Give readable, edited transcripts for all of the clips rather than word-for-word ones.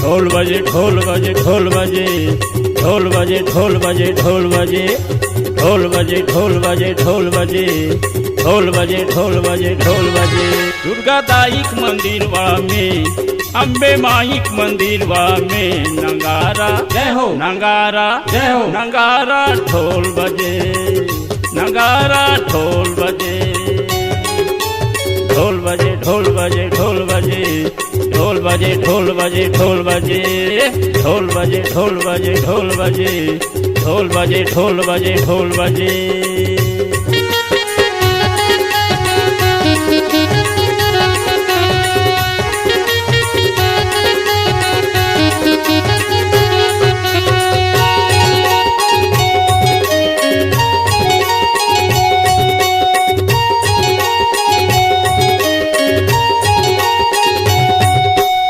ढोल बजे ढोल बजे ढोल बजे ढोल बजे ढोल बजे ढोल बजे ढोल बजे ढोल बजे ढोल बजे ढोल बजे ढोल बजे ढोल बजे। दुर्गा दाईक मंदिरवा में अम्बे माईक मंदिरवा में नंगारा जय हो नंगारा जय हो नंगारा ढोल बजे नंगारा ढोल बजे ढोल बजे ढोल बजे ढोल बजे ढोल बजे ढोल बजे ढोल बजे ढोल बजे ढोल बजे ढोल बजे ढोल बजे ढोल बजे ढोल बजे।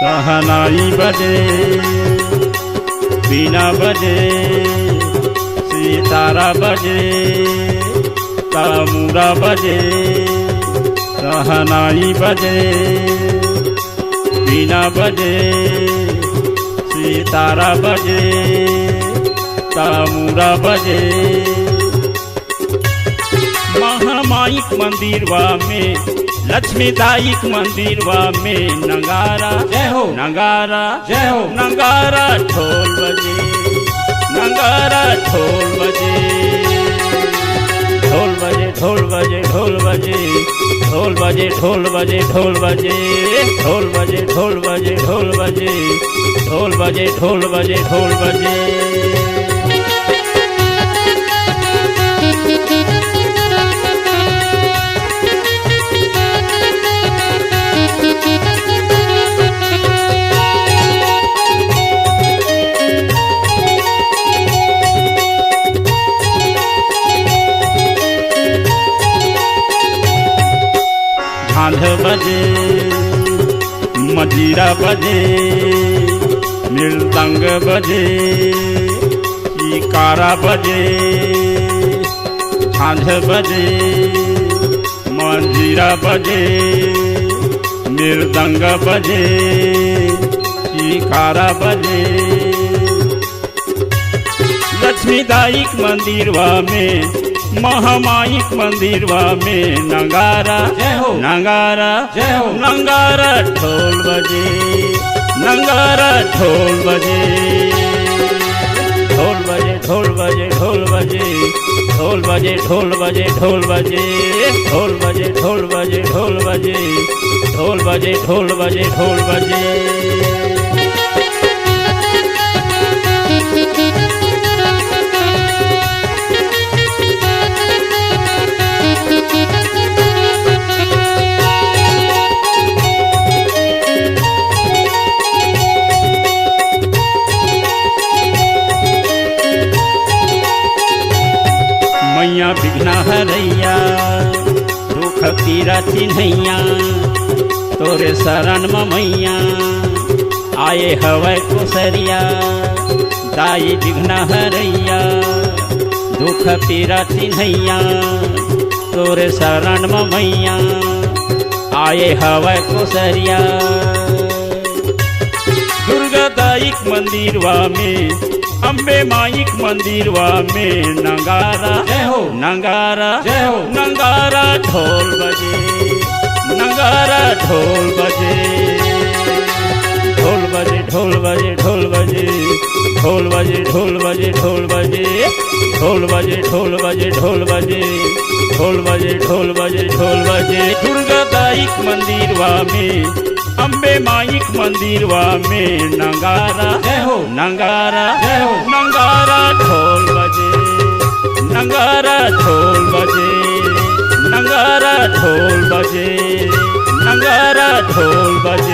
सहनाई बजे बीना बजे सितारा बजे तमूरा बजे सहनाई बजे बीना बजे सितारा बजे तमूरा बजे। महामाईक मंदिरवा में लक्ष्मी दाईक मंदिरवा में नंगारा जय हो नंगारा जय हो नंगारा ढोल बजे नंगारा ढोल बजे ढोल बजे ढोल बजे ढोल बजे ढोल बजे ढोल बजे ढोल बजे ढोल बजे ढोल बजे ढोल बजे ढोल बजे ढोल बजे ढोल बजे। झांझ बजे मजीरा बजे मृदंग बजे शिकारा बजे झांझ बजे मजीरा बजे मृदंग बजे शिकारा बजे। लक्ष्मी दाईक मंदिरवा में महामाईक मंदिरवा में नंगारा जय हो नंगारा जय हो नंगारा ढोल बजे नंगारा ढोल बजे ढोल बजे ढोल बजे ढोल बजे ढोल बजे ढोल बजे ढोल बजे ढोल बजे ढोल बजे ढोल बजे ढोल बजे ढोल बजे ढोल बजे। मैया विघ्न हरैया दुख पीरा चिन्हैया तोरे शरण में मैया आए हवै कुसरिया दाई विघ्न हरैया दुख पीरा चिन्हैया तोरे शरण में मैया आए हवै कुसरिया। दुर्गा दाईक मंदिरवा में अम्बे माईक मंदिरवा में नंगारा जय हो नंगारा जय हो नंगारा ढोल बजे नंगारा ढोल बजे ढोल बजे ढोल बजे ढोल बजे ढोल बजे ढोल बजे ढोल बजे ढोल बजे ढोल बजे ढोल बजे ढोल बजे ढोल बजे ढोल बजे। दुर्गा दाईक मंदिरवा में अम्बे माईक मंदिरवा में नंगारा जय हो नंगारा जय हो नंगारा ढोल बजे नंगारा ढोल बजे नंगारा ढोल बजे नंगारा ढोल बजे।